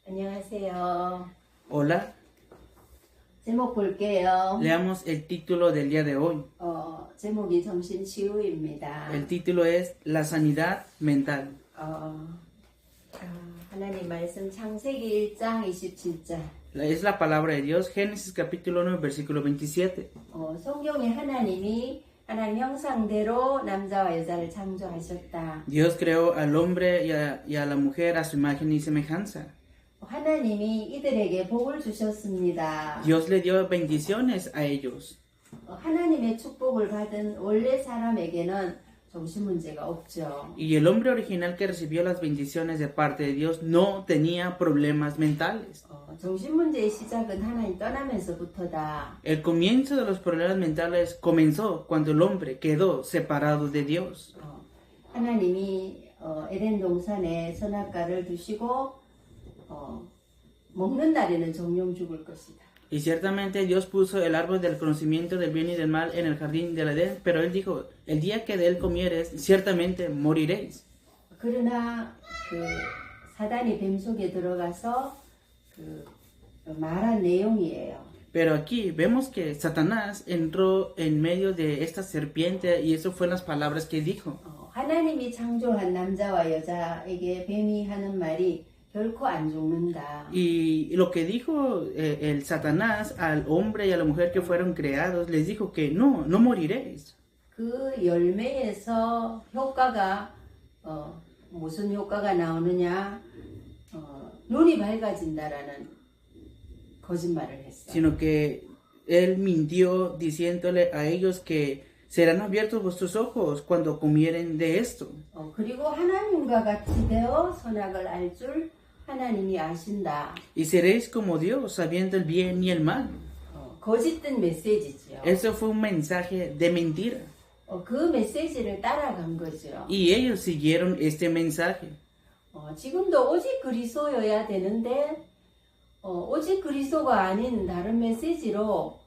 안녕하세요. Hola, 제목 볼게요. leamos el título del día de hoy. 제목이 정신치유입니다. El título es La sanidad mental. 하나님 말씀 창세기 1장 27절. Es la palabra de Dios, Génesis capítulo 1, versículo 27. 성경에 하나님이 하나님 형상대로 남자와 여자를 창조하셨다. Dios creó al hombre y a la mujer a su imagen y semejanza. 하나님이 이들에게 복을 주셨습니다. Dios le dio bendiciones a ellos. 하나님의 축복을 받은 원래 사람에게는 정신 문제가 없죠. Y el hombre original que recibió las bendiciones de parte de Dios no tenía problemas mentales. 정신 문제의 시작은 하나님 떠나면서부터다. El comienzo de los problemas mentales comenzó cuando el hombre quedó separado de Dios. 하나님이 에덴 동산에 선악과를 두시고 먹는 날에는 정령 죽을 것이다. Y ciertamente Dios puso el árbol del conocimiento del bien y del mal en el jardín del Edén, pero Él dijo, el día que de él comieres, ciertamente moriréis. 그러나 사단이 뱀 속에 들어가서 말한 내용이에요. Pero aquí vemos que Satanás entró en medio de esta serpiente y eso fue las palabras que dijo. 하나님이 창조한 남자와 여자에게 뱀이 하는 말이 결코 안 죽는다. Y lo que dijo el Satanás al hombre y a la mujer que fueron creados, les dijo que no moriréis. 그 열매에서 효과가 무슨 효과가 나오느냐? 눈이 밝아진다라는 거짓말을 했어. Sino que él mintió diciéndole a ellos que serán abiertos vuestros ojos cuando comieren de esto. 그리고 하나님과 같이 되어 선악을 알 줄 하나님이 아신다. Y seréis como Dios, sabiendo el bien y el mal. 거짓된 메시지죠. Eso fue un mensaje de mentira. 그 메시지를 따라간 거죠. Y ellos siguieron este mensaje. 지금도 오직 그리스도여야 되는데 오직 그리스도가 아닌 다른 메시지로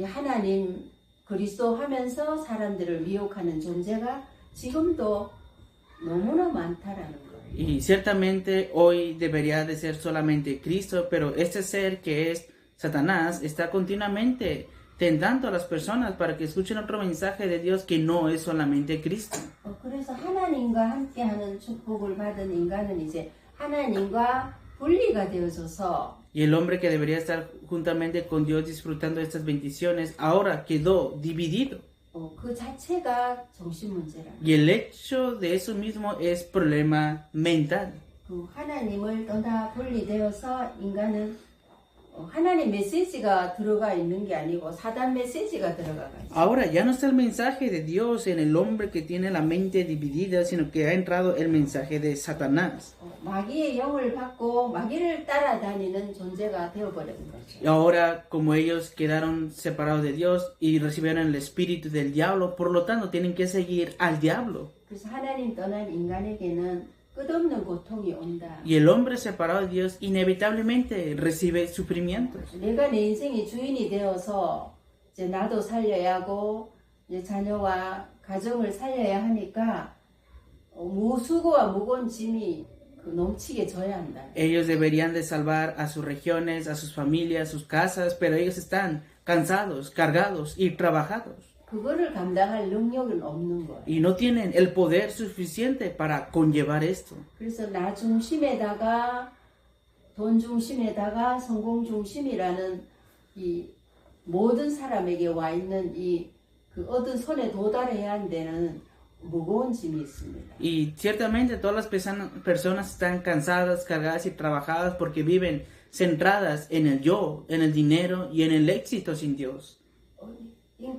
하나님 그리스도 하면서 사람들을 미혹하는 존재가 지금도 너무나 많다라는 거예요. Y ciertamente hoy debería de ser solamente Cristo, pero este ser que es Satanás está continuamente tentando a las personas para que escuchen otro mensaje de Dios que no es solamente Cristo. 그래서 하나님과 함께하는 축복을 받은 인간은 이제 하나님과 분리가 되어져서 Y el hombre que debería estar juntamente con Dios disfrutando de estas bendiciones ahora quedó dividido. 그 자체가 정신 문제라. Y el hecho de eso mismo es problema mental. 하나님을 떠나 분리되어서 인간은 하나님 메시지가 들어가 있는 게 아니고 사단 메시지가 들어가 있어요. Ahora ya no está el mensaje de Dios en el hombre que tiene la mente dividida, sino que ha entrado el mensaje de Satanás. 마귀의 영을 받고 마귀를 따라다니는 존재가 되어버린 거죠. Y ahora, como ellos quedaron separados de Dios y recibieron el espíritu del diablo, por lo tanto tienen que seguir al diablo. 그래서 하나님 떠난 인간에게는 끝없는 고통이 온다. Y el hombre separado de Dios inevitablemente recibe sufrimientos. 내가 내 인생의 주인이 되어서 이제 나도 살려야 하고 이제 자녀와 가정을 살려야 하니까 무수고와 무거운 짐이 넘치게 져야 한다. Ellos deberían de salvar a sus regiones, a sus familias, sus casas, pero ellos están cansados, cargados y trabajados. 그거를 감당할 능력은 없는 거예요. Y no tienen el poder suficiente para conllevar esto. 그래서 나 중심에다가 돈 중심에다가 성공 중심이라는 이 모든 사람에게 와 있는 그 얻은 손에 도달해야 하는 데는 무거운 짐이 있습니다. Y ciertamente todas las personas están cansadas, cargadas y trabajadas porque viven centradas en el yo, en el dinero y en el éxito sin Dios.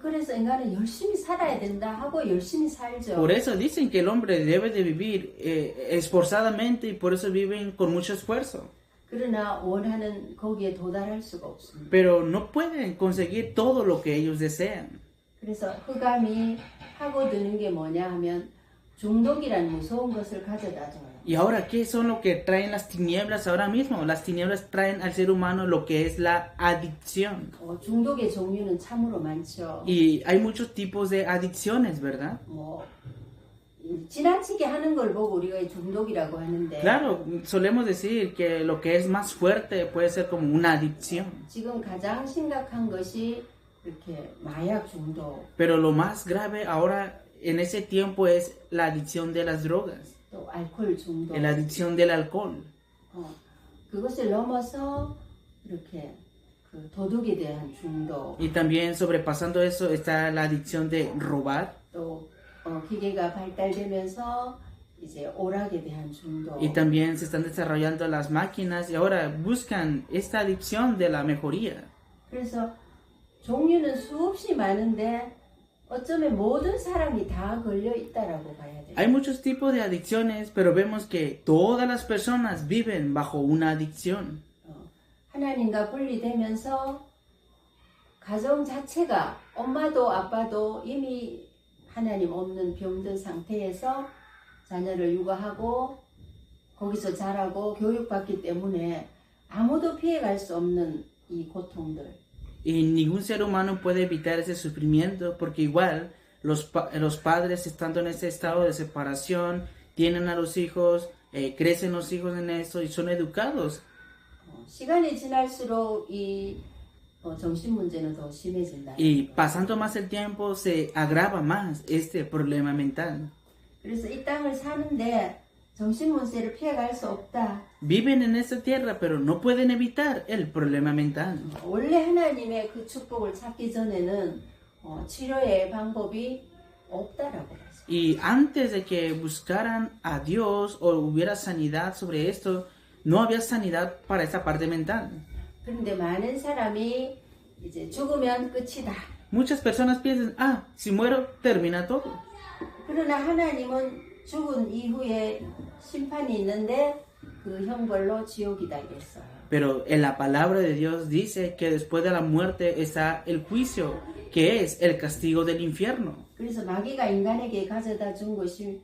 그래서 인간은 열심히 살아야 된다 하고 열심히 살죠. Por eso dicen que el hombre debe de vivir esforzadamente y por eso viven con mucho esfuerzo. 그러나 원하는 거기에 도달할 수가 없습니다. Pero no pueden conseguir todo lo que ellos desean. 그래서 흑암이 하고 드는 게 뭐냐 하면 중독이란 무서운 것을 가져다 줘요. Y ahora, ¿qué son lo que traen las tinieblas ahora mismo? Las tinieblas traen al ser humano lo que es la adicción. 중독의 종류는 참으로 많죠. Y hay muchos tipos de adicciones, ¿verdad? 지나치게 하는 걸 보고 우리가 중독이라고 하는데 Claro, solemos decir que lo que es más fuerte puede ser como una adicción, 지금 가장 심각한 것이 이렇게 마약 중독, pero lo más grave ahora en ese tiempo es la adicción de las drogas, 또 알코올 중독, la adicción del alcohol. 그것을 넘어서 이렇게 그 도둑에 대한 중독, Y también sobrepasando eso está la adicción de robar. 또 기계가 발달되면서 이제 오락에 대한 중독. Y también se están desarrollando las máquinas y ahora buscan esta adicción de la mejoría. 그래서 종류는 수없이 많은데 어쩌면 모든 사람이 다 걸려 있다라고 봐야 돼요. Hay muchos tipos de adicciones, pero vemos que todas las personas viven bajo una adicción. 하나님과 분리되면서 가정 자체가 엄마도 아빠도 이미 하나님 없는 병든 상태에서 자녀를 육아하고 거기서 자라고 교육받기 때문에 아무도 피해갈 수 없는 이 고통들. Y ningún ser humano puede evitar ese sufrimiento porque igual los padres estando en ese estado de separación, tienen a los hijos, crecen los hijos en eso y son educados. 시간이 지날수록 이 정신 문제는 더 심해진다. Y pasando más el tiempo se agrava más este problema mental. 그래서 이 땅을 사는데 정신 문제를 피해갈 수 없다. Viven en esta tierra, pero no pueden evitar el problema mental. 원래 하나님의 그 축복을 찾기 전에는 치료의 방법이 없다라고 했어요. Y antes de que buscaran a Dios o hubiera sanidad sobre esto, no había sanidad para esa parte mental. 그런데 많은 사람이 이제 죽으면 끝이다. Muchas personas piensan, si muero, termina todo. 그러나 하나님은 죽은 이후에 심판이 있는데 그 형벌로 지옥이다 이랬어요. Pero en la palabra de Dios dice que después de la muerte está el juicio, que es el castigo del infierno. 그래서 마귀가 인간에게 가져다 준 것이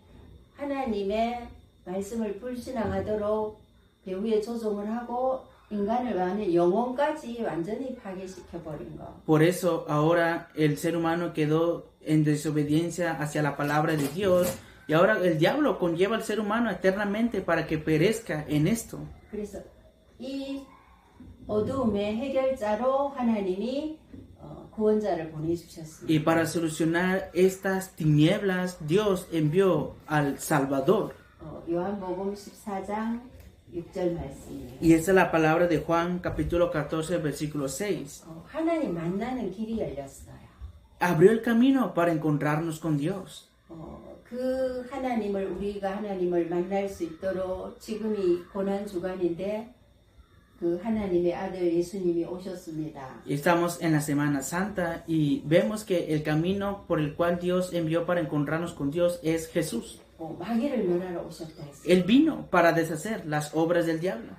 하나님의 말씀을 불신앙하도록 배후에 조종을 하고 인간을 완전히 영혼까지 완전히 파괴시켜 버린 거. Por eso ahora el ser humano quedó en desobediencia hacia la palabra de Dios y ahora el diablo conlleva al ser humano eternamente para que perezca en esto. 그래서 이 어두움의 해결자로 하나님이 구원자를 보내주셨습니다. Y para solucionar estas tinieblas, Dios envió al Salvador. 요한복음 14장 6절 말씀이에요. Y esa es la palabra de Juan capítulo 14 versículo 6. 하나님 만나는 길이 열렸어요. Abrió el camino para encontrarnos con Dios. 그 하나님을 우리가 하나님을 만날 수 있도록 지금이 고난 주간인데 그 하나님의 아들 예수님이 오셨습니다. Estamos en la Semana Santa y vemos que el camino por el cual Dios envió para encontrarnos con Dios es Jesús. 마귀를 멸하러 오셨다 했어요. Él vino para deshacer las obras del diablo.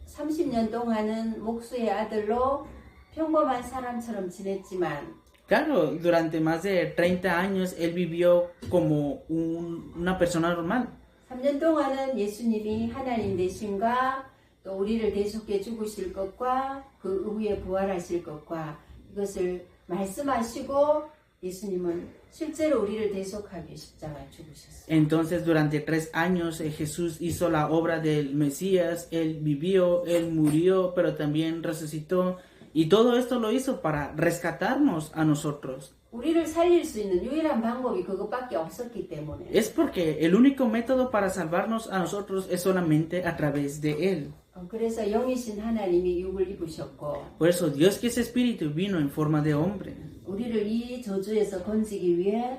30년 동안은 목수의 아들로 평범한 사람처럼 지냈지만 Claro, durante más de 30 años él vivió como una persona normal. 3년 동안은 예수님이 하나님 되심과 또 우리를 대속해 죽으실 것과 그 후에 부활하실 것과 이것을 말씀하시고 예수님은 실제로 우리를 대속하기 위해 십자가에 죽으셨어요. Entonces durante 3 años Jesús hizo la obra del Mesías, él vivió, él murió, pero también resucitó. Y todo esto lo hizo para rescatarnos a nosotros. 우리를 살릴 수 있는 유일한 방법이 그것밖에 없었기 때문에. Es porque el único método para salvarnos a nosotros es solamente a través de Él. 그래서 영이신 하나님이 육을 입으셨고 Por eso Dios que es espíritu vino en forma de hombre. 우리를 이 저주에서 건지기 위해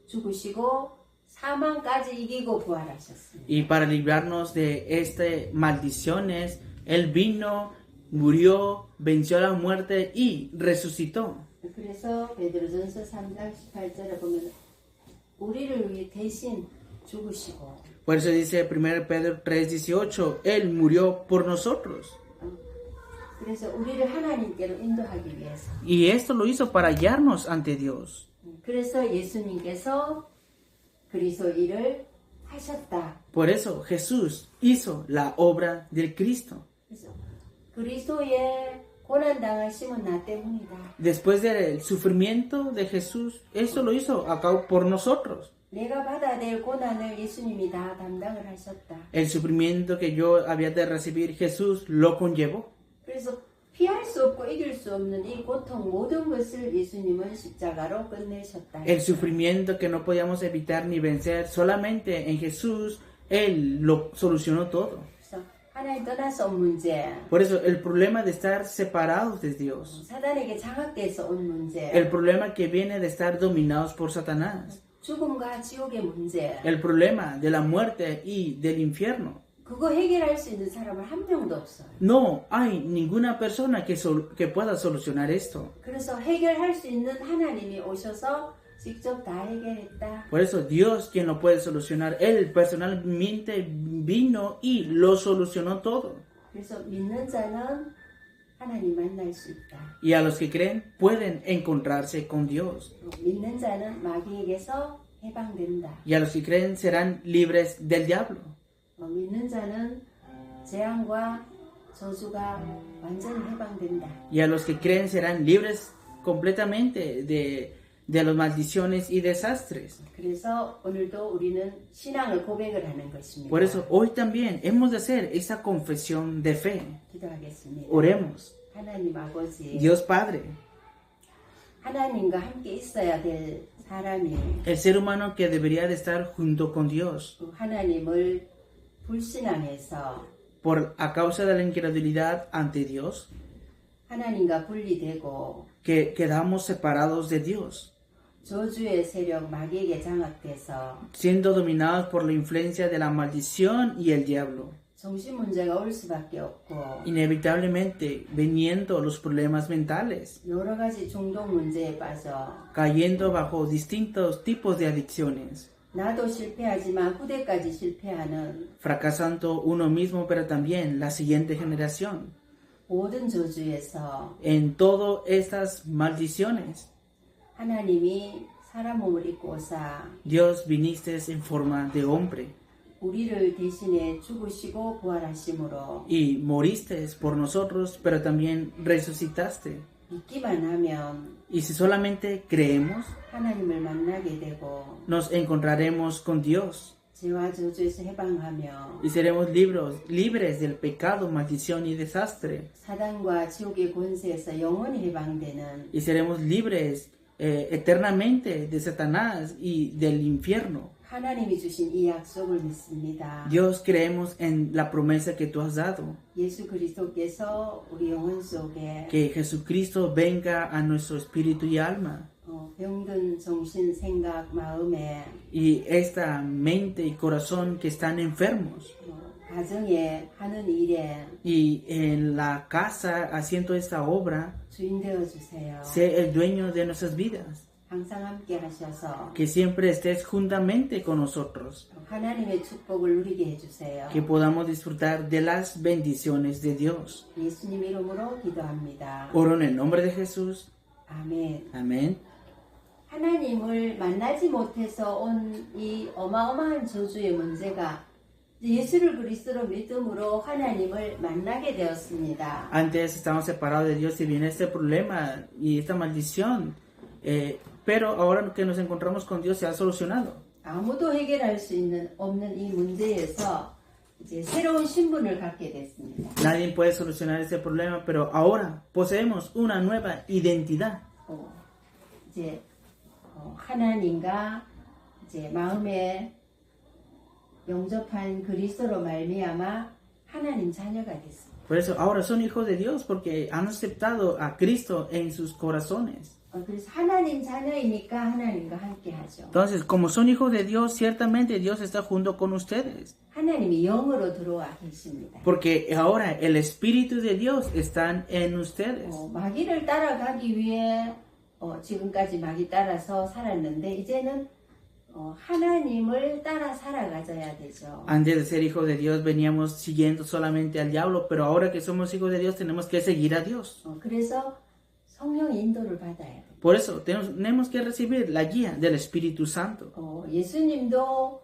죽으시고 사망까지 이기고 부활하셨습니다. Y para librarnos de estas maldiciones, Él vino, murió, venció la muerte y resucitó. 그래서 베드로전서 3장 18절에 보면 우리를 위해 대신 죽으시고 Por eso dice 1 Pedro 3:18, Él murió por nosotros. 그래서 우리를 하나님께로 인도하기 위해서 Y esto lo hizo para hallarnos ante Dios. 그래서 예수님께서 그리스도 일을 하셨다. Por eso Jesús hizo la obra del Cristo. 그래서 그리스도의 고난 당하심은 나 때문이다. Después del sufrimiento de Jesús, eso lo hizo acá por nosotros. 내가 받아야 될 고난을 예수님이 다 담당을 하셨다. El sufrimiento que yo había de recibir, Jesús lo conllevó. 그래서 피할 수 없고 이길 수 없는 이 고통 모든 것을 예수님은 십자가로 끝내셨다. El sufrimiento que no podíamos evitar ni vencer, solamente en Jesús, Él lo solucionó todo. 그래서 하나님 떠나서 온 문제, Por eso, el problema de estar separados de Dios, 사단에게 장악돼서 온 문제, el problema que viene de estar dominados por Satanás, 죽음과 지옥의 문제, el problema de la muerte y del infierno. 그거 해결할 수 있는 사람은 한 명도 없어요. No hay ninguna persona que pueda solucionar esto. 그래서 해결할 수 있는 하나님이 오셔서 직접 다 해결했다. Por eso Dios, quien lo puede solucionar, Él personalmente vino y lo solucionó todo. 그래서 믿는 자는 하나님 만날 수 있다. Y a los que creen pueden encontrarse con Dios. 믿는 자는 마귀에게서 해방된다. Y a los que creen serán libres del diablo. 믿는 자는 재앙과 저주가 완전히 해방된다. Y a los que creen serán libres completamente de las maldiciones y desastres. 그래서 오늘도 우리는 신앙을 고백을 하는 것입니다. Por eso hoy también hemos de hacer esa confesión de fe. 기도하겠습니다. Oremos. 하나님 아버지, Dios Padre, 하나님과 함께 있어야 될 사람이 el ser humano que debería de estar junto con Dios, 하나님을 불신앙해서 a causa de la incredulidad ante Dios, 하나님과 분리되고 que quedamos separados de Dios, 저주의 세력 마귀에게 장악돼서 siendo dominados por la influencia de la maldición y el diablo. 정신 문제가 올 수밖에 없고 Inevitablemente viniendo los problemas mentales, 여러 가지 중독 문제에 빠져 cayendo bajo distintos tipos de adicciones, 나도 실패하지만 후대까지 실패하는 fracasando uno mismo, pero también la siguiente generación. 모든 저주에서 En todas estas maldiciones, 하나님이 사람 몸을 입고 오사 Dios viniste en forma de hombre 우리를 대신에 죽으시고 부활하심으로 y moriste por nosotros, pero también resucitaste. 믿기만 하면 Y si solamente creemos, 하나님을 만나게 되고 nos encontraremos con Dios 죄와 저주에서 해방하며 y seremos libres del pecado, maldición y desastre. 사단과 지옥의 권세에서 영원히 해방되는 Y seremos libres eternamente de Satanás y del infierno. 하나님이 주신 이 약속을 믿습니다. Dios, creemos en la promesa que tú has dado, 예수 그리스도께서 우리 영혼 속에 que Jesucristo venga a nuestro espíritu y alma, 병든 정신, 생각, 마음에 y esta mente y corazón que están enfermos, 가정에 하는 일에 y en la casa haciendo esta obra, 주인 되어 주세요. sé el dueño de nuestras vidas, 항상 함께 하셔서 que siempre estés juntamente con nosotros, 하나님의 축복을 누리게 해주세요. que podamos disfrutar de las bendiciones de Dios. 예수님 이름으로 기도합니다. Oro en el nombre de Jesús. 아멘. Amén. 하나님을 만나지 못해서 온 이 어마어마한 저주의 문제가 예수를 그리스도로 믿음으로 하나님을 만나게 되었습니다. Antes estábamos separados de Dios y viene este problema y esta maldición, pero ahora que nos encontramos con Dios se ha solucionado. 아무도 해결할 수 없는 이 문제에서 이제 새로운 신분을 갖게 됐습니다. Nadie puede solucionar este problema, pero ahora poseemos una nueva identidad. 이제 하나님과 이제 마음에 영접한 그리스도로 말미암아 하나님 자녀가 됐습니다. Por eso ahora son hijos de Dios porque han aceptado a Cristo en sus corazones. 그래서 하나님 자녀이니까 하나님과 함께 하죠. Entonces, como son hijos de Dios, ciertamente Dios está junto con ustedes. 하나님이 영으로 들어와 계십니다. Porque ahora el Espíritu de Dios está en ustedes. 마귀를 따라가기 위해 지금까지 마귀 따라서 살았는데 이제는 하나님을 따라 살아가져야 되죠. Antes de ser hijos de Dios veníamos siguiendo solamente al diablo, pero ahora que somos hijos de Dios tenemos que seguir a Dios. 그래서 성령 인도를 받아야 돼요. Por eso tenemos que recibir la guía del Espíritu Santo. 예수님도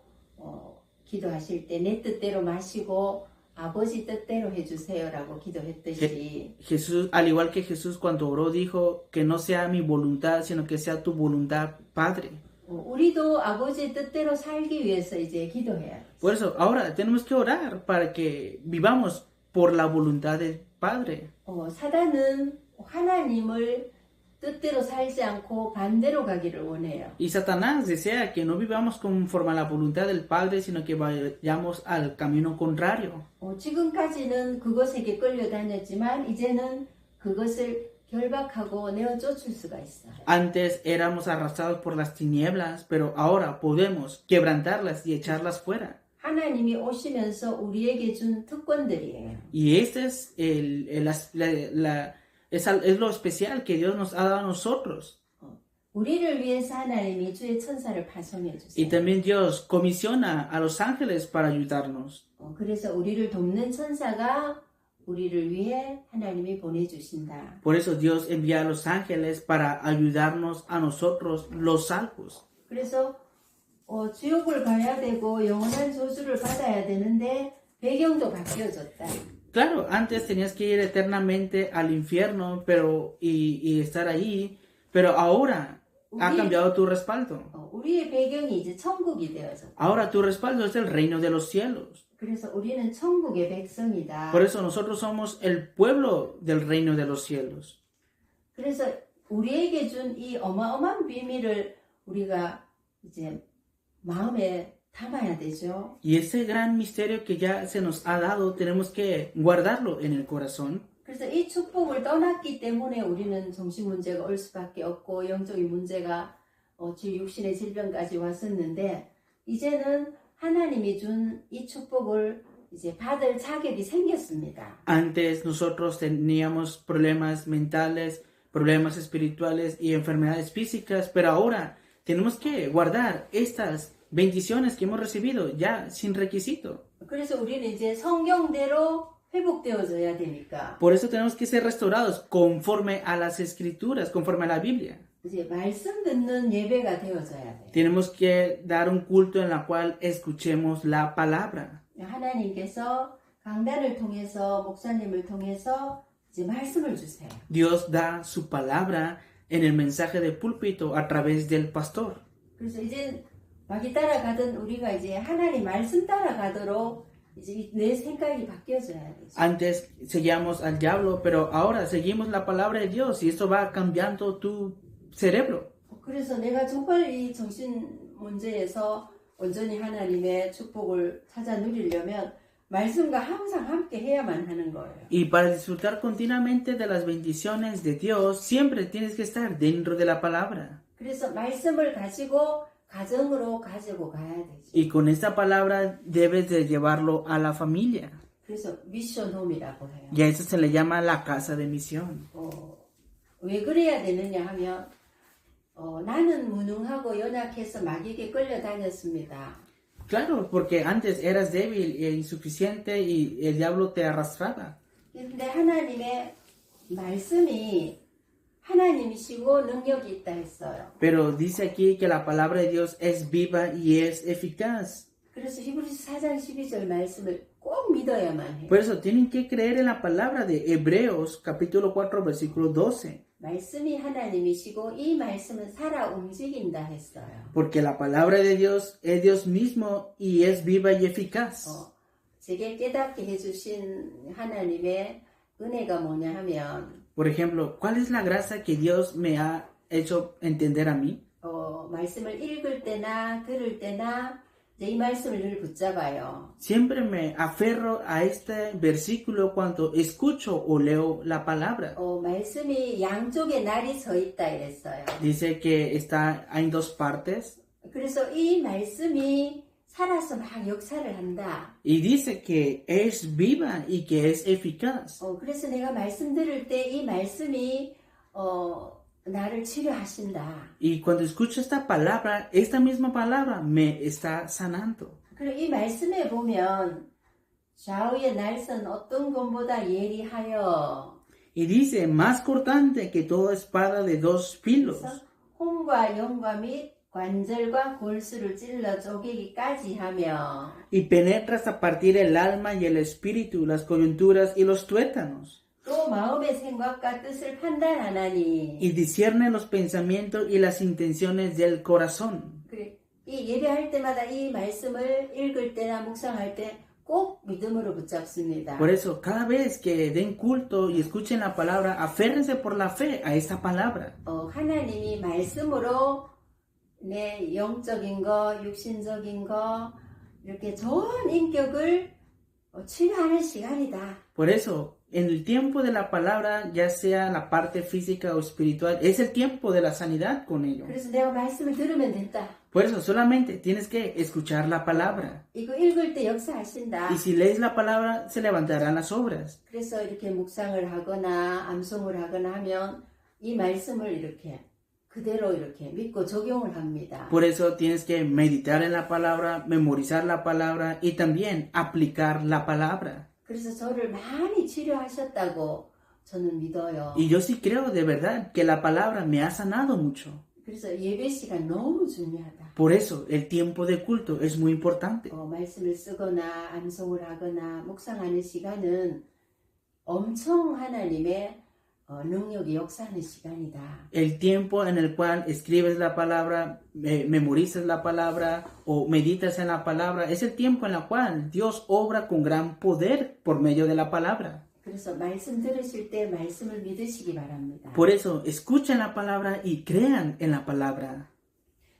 기도하실 때 내 뜻대로 마시고 아버지 뜻대로 해주세요라고 기도했듯이 Jesús, al igual que Jesús cuando oró, dijo que no sea mi voluntad, sino que sea tu voluntad, Padre. 우리도 아버지 뜻대로 살기 위해서 이제 기도해야 돼. Por eso, ahora tenemos que orar para que vivamos por la voluntad del Padre. 사단은 하나님을 뜻대로 살지 않고 반대로 가기를 원해요. Y Satanás desea que no vivamos conforme a la voluntad del Padre, sino que vayamos al camino contrario. 지금까지는 그것에게 끌려다녔지만 이제는 그것을 결박하고 내어 쫓을 수가 있어요. Antes éramos arrastrados por las tinieblas, pero ahora podemos quebrantarlas y echarlas fuera. 하나님이 오시면서 우리에게 준 특권들이에요. Y este es es lo especial que Dios nos ha dado a nosotros. 우리를 위해서 하나님이 주의 천사를 파송해 Y 주세요. también Dios comisiona a los ángeles para ayudarnos. 그래서 우리를 돕는 천사가 우리를 위해 하나님이 보내주신다. Por eso Dios envía a los ángeles para ayudarnos a nosotros, los salvos. 그래서 지옥을 가야 되고 영원한 저주를 받아야 되는데 배경도 바뀌어졌다. Claro, antes tenías que ir eternamente al infierno y estar ahí, pero ahora ha cambiado tu respaldo. 우리의 배경이 이제 천국이 되어졌다. Ahora tu respaldo es el reino de los cielos. 그래서 우리는 천국의 백성이다. Por eso nosotros somos el pueblo del reino de los cielos. 그래서 우리에게 준 이 어마어마한 비밀을 우리가 이제 마음에 담아야 되죠. Y ese gran misterio que ya se nos ha dado, tenemos que guardarlo en el corazón. 그래서 이 축복을 떠났기 때문에 우리는 정신 문제가 올 수밖에 없고 영적인 문제가 육신의 질병까지 왔었는데 이제는 하나님이 준 이 축복을 이제 받을 자격이 생겼습니다. Antes nosotros teníamos problemas mentales, problemas espirituales y enfermedades físicas, pero ahora tenemos que guardar estas bendiciones que hemos recibido ya sin requisito. 그래서 우리는 이제 성경대로 회복되어져야 되니까 Por eso tenemos que ser restaurados conforme a las escrituras, conforme a la Biblia. 이제 말씀 듣는 예배가 되어져야 돼. Tenemos que dar un culto en la cual escuchemos la palabra. 하나님께서 강단을 통해서 목사님을 통해서 이제 말씀을 주세요. Dios da su palabra en el mensaje de púlpito a través del pastor. 그래서 이제 마귀 따라가던 우리가 이제 하나님 말씀 따라가도록 이제 내 생각이 바뀌어져야 되죠. Antes seguíamos al diablo, pero ahora seguimos la palabra de Dios y esto va cambiando tu cerebro. 그래서 내가 정말 이 정신 문제에서 온전히 하나님의 축복을 찾아 누리려면 말씀과 항상 함께 해야만 하는 거예요. Y para disfrutar continuamente de las bendiciones de Dios, siempre tienes que estar dentro de la palabra. 그래서 말씀을 가지고 가정으로 가지고 가야 되죠. Y con esta palabra debes de llevarlo a la familia. 그래서 미션 홈이라고 해요. Y a eso se le llama la casa de misión. 왜 그래야 되느냐 하면 나는 무능하고 연약해서 마귀에게 끌려다녔습니다. Claro, porque antes eras débil e insuficiente y el diablo te arrastraba. 근데 하나님의 말씀이 하나님이시고 능력이 있다 했어요. Pero dice aquí que la palabra de Dios es viva y es eficaz. 그래서 히브리서 4장 12절 말씀을 꼭 믿어야만 해요. Por eso tienen que creer en la palabra de Hebreos capítulo 4 versículo 12. 말씀이 하나님이시고 이 말씀은 살아 움직인다 했어요. Porque la palabra de Dios es Dios mismo y es viva y eficaz. 제게 깨닫게 해주신 하나님의 은혜가 뭐냐 하면 Por ejemplo, ¿cuál es la gracia que Dios me ha hecho entender a mí? 말씀을 읽을 때나 들을 때나 이 말씀을 늘 붙잡아요. Siempre me aferro a este versículo cuando escucho o leo la palabra. 말씀이 양쪽에 날이 서 있다 이랬어요. Dice que está en dos partes. 그래서 이 말씀이 살아서 막 역사를 한다. Y dice que es viva y que es eficaz. 그래서 내가 말씀 들을 때 이 말씀이 나를 치료하신다. Y cuando escucho esta misma palabra me está sanando. 그리고 이 말씀에 보면 좌우의 날선 어떤 것보다 예리하여. Y dice, más cortante que toda espada de dos filos. 혼과 영과 및 관절과 골수를 찔러 쪼개기까지 하며 y penetra hasta partir el alma y el espíritu, las coyunturas y los tuétanos, 또 마음의 생각과 뜻을 판단하나니 y discierne los pensamientos y las intenciones del corazón. 그래, 이 예배할 때마다 이 말씀을 읽을 때나 묵상할 때 꼭 믿음으로 붙잡습니다. Por eso, cada vez que den culto y escuchen la palabra, aférrense por la fe a esta palabra. 하나님이 말씀으로 내 영적인 거, 육신적인 거 이렇게 전 인격을 치유하는 시간이다. Por eso, en el tiempo de la palabra, ya sea la parte física o espiritual, es el tiempo de la sanidad con ello. 그래서 내가 말씀을 들으면 된다. Por eso, solamente tienes que escuchar la palabra. 이거 읽을 때 역사하신다. Y si lees la palabra, se levantarán las obras. 그래서 이렇게 묵상을 하거나 암송을 하거나 하면 이 말씀을 이렇게 그대로 이렇게 믿고 적용을 합니다. Por eso tienes que meditar en la palabra, memorizar la palabra y también aplicar la palabra. 그래서 저를 많이 치료하셨다고 저는 믿어요. Y yo sí creo de verdad que la palabra me ha sanado mucho. 그래서 예배 시간 너무 중요하다. Por eso el tiempo de culto es muy importante. 말씀을 쓰거나 암송을 하거나 묵상하는 시간은 엄청 하나님의 능력이 역사하는 시간이다. El tiempo en el cual escribes la palabra, memorizas la palabra o meditas en la palabra, es el tiempo en el cual Dios obra con gran poder por medio de la palabra. 그래서 말씀 들으실 때 말씀을 믿으시기 바랍니다. Por eso, escuchen la palabra y crean en la palabra.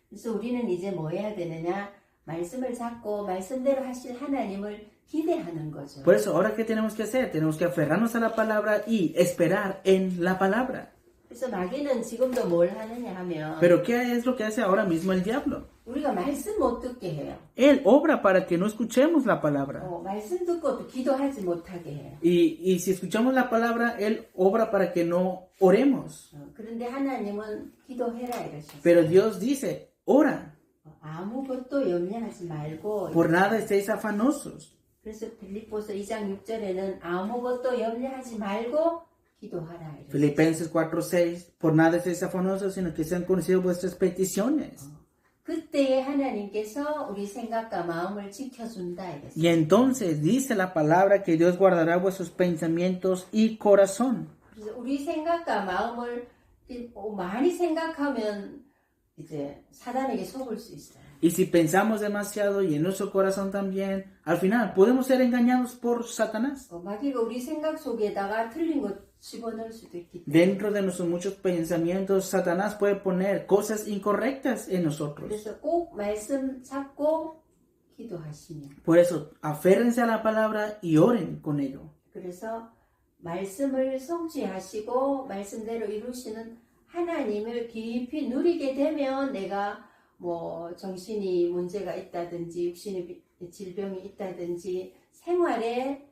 그래서 우리는 이제 뭐 해야 되느냐? 말씀을 잡고 말씀대로 하실 하나님을 기대하는 거죠. Por eso, ahora, ¿qué tenemos que hacer? Tenemos que aferrarnos a la palabra y esperar en la palabra. 그래서 마귀는 지금도 뭘 하느냐 하면 Pero, ¿qué es lo que hace ahora mismo el diablo? 우리가 말씀 못 듣게 해요. Él obra para que no escuchemos la palabra. 말씀 듣고도 기도하지 못하게 해요. Y si escuchamos la palabra, Él obra para que no oremos. 그런데 하나님은 기도해라 이러셨어요. Pero Dios dice, ora, 아무것도 염려하지 말고 por nada estéis afanosos. 그래서 빌립보서 2장 6절에는 아무것도 염려하지 말고 기도하라 이러셨어요. Filipenses 4:6, por nada estéis afanosos, sino que sean conocidas vuestras peticiones. 그때에 하나님께서 우리 생각과 마음을 지켜준다 이랬어요. Y entonces dice la palabra que Dios guardará vuestros pensamientos y corazón. 그래서 우리 생각과 마음을 많이 생각하면 이제 사단에게 속을 수 있어요. Y si pensamos demasiado y en nuestro corazón también, al final podemos ser engañados por Satanás. 마귀가 우리 생각 속에다가 틀린 것 집어넣을 수도 있기 때문에. Dentro de nuestros muchos pensamientos, Satanás puede poner cosas incorrectas en nosotros. 그래서 꼭 말씀 잡고 기도하시면. Por eso, aférrense a la palabra y oren con ello. 그래서 말씀을 성취하시고 말씀대로 이루시는 하나님을 깊이 누리게 되면 내가 뭐 정신이 문제가 있다든지 육신의 질병이 있다든지 생활에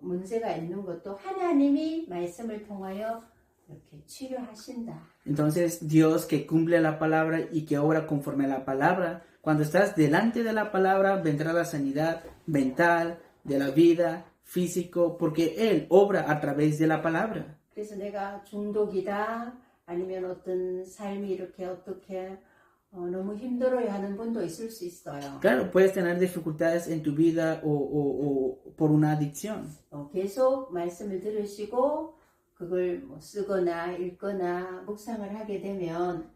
문제가 있는 것도 하나님이 말씀을 통하여 이렇게 치료하신다. Entonces, Dios que cumple la palabra y que obra conforme a la palabra, cuando estás delante de la palabra, vendrá la sanidad mental, de la vida, físico, porque Él obra a través de la palabra. 그래서 내가 중독이다 아니면 어떤 삶이 이렇게 어떻게 너무 힘들어야 하는 분도 있을 수 있어요. Claro, puedes tener dificultades en tu vida o por una adicción. 계속 말씀을 들으시고 그걸 뭐 쓰거나 읽거나 묵상을 하게 되면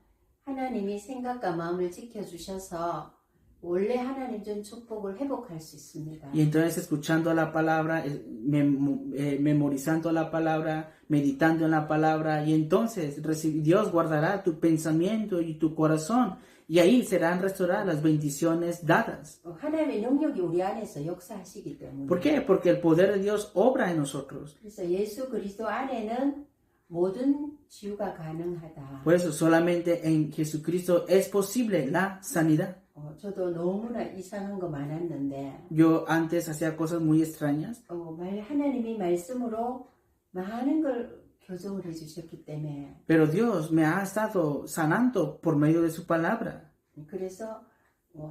하나님이 생각과 마음을 지켜주셔서 원래 하나님 준 축복을 회복할 수 있습니다. Y entonces escuchando la palabra, memorizando la palabra, meditando en la palabra, y entonces Dios guardará tu pensamiento y tu corazón, y ahí serán restauradas las bendiciones dadas. 하나님의 능력이 우리 안에서 역사하시기 때문에. ¿Por qué? Porque el poder de Dios obra en nosotros. 그래서 예수 그리스도 안에는 모든 치유가 가능하다. Por eso solamente en Jesucristo es posible la sanidad. 저도 너무나 이상한 거 많았는데 Yo antes hacía cosas muy extrañas, 하나님이 말씀으로 많은 걸 교정을 해주셨기 때문에 pero Dios me ha estado sanando por medio de su palabra. 그래서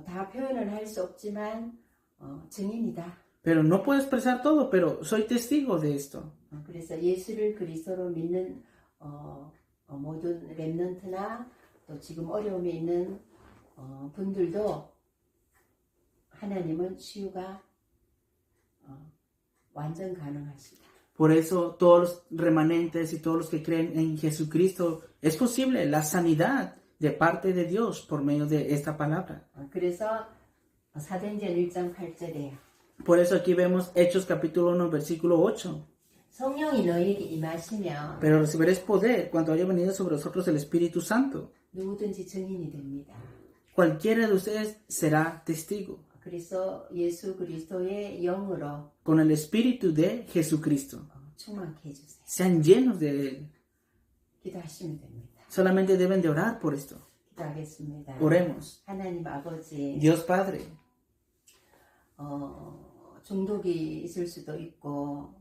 다 표현은 할 수 없지만 증인이다. Pero no puedo expresar todo, pero soy testigo de esto. 그래서 예수를 그리스도로 믿는 모든 렘넌트나 또 지금 어려움이 있는 분들도 하나님은 치유가 완전 가능하시다. Por eso todos los remanentes y todos los que creen en Jesucristo es posible la sanidad de parte de Dios por medio de esta palabra. 그래서 사도행전 1장 8절에 Por eso aquí vemos Hechos capítulo 1 versículo 8. 성령이 너희에게 임하시면 Pero recibiréis poder cuando haya venido sobre vosotros el Espíritu Santo. 누구든지 증인이 됩니다. Cualquiera de ustedes será testigo. 그래서 예수 그리스도의 영으로 Con el Espíritu de Jesucristo. 충만케 해주세요. Sean llenos de Él. 기도하시면 됩니다. Solamente deben de orar por esto. 기도하겠습니다. Oremos. 하나님 아버지, Dios Padre, 중독이 있을 수도 있고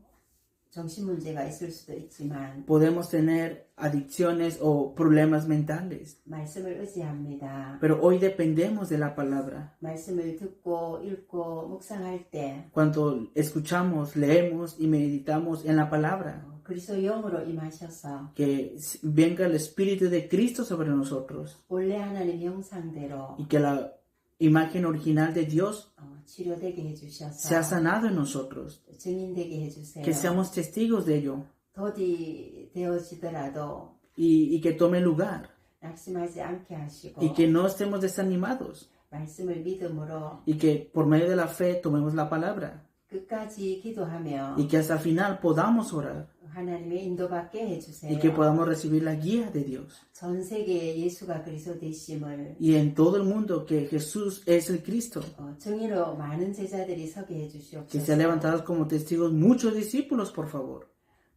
정신 문제가 있을 수도 있지만 podemos tener adicciones o problemas mentales, 말씀을 의지합니다. pero hoy dependemos de la palabra. 말씀을 듣고 읽고 묵상할 때 Cuando escuchamos, leemos y meditamos en la palabra, 그리스도 영으로 임하셔서 que venga el Espíritu de Cristo sobre nosotros 원래 하나님 형상대로 y que la imagen original de Dios 치료되게 해주셔서 sea sanado en nosotros, 증인되게 해주세요. que seamos testigos de ello 더디 되어지더라도 y que tome lugar 낙심하지 않게 하시고 y que no estemos desanimados 말씀을 믿음으로 y que por medio de la fe tomemos la palabra 끝까지 기도하며 y que hasta el final podamos orar 하나님의 인도받게 해주세요. y que podamos recibir la guía de Dios. 전 세계에 예수가 그리스도 되심을 Y en todo el mundo que Jesús es el Cristo, 정의로 많은 제자들이 서게 que sean 해주시옵소서. levantados como testigos muchos discípulos, por favor.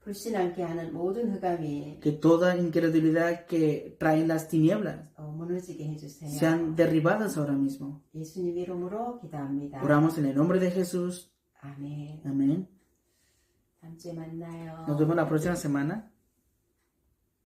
불신앙케 하는 모든 흑암이 Que toda incredulidad que traen las tinieblas 무너지게 해주세요. sean derribadas ahora mismo. 예수님 이름으로 기도합니다. Oramos en el nombre de Jesús. 아멘. Amén. 다음 주에 만나요. Nos vemos la próxima semana.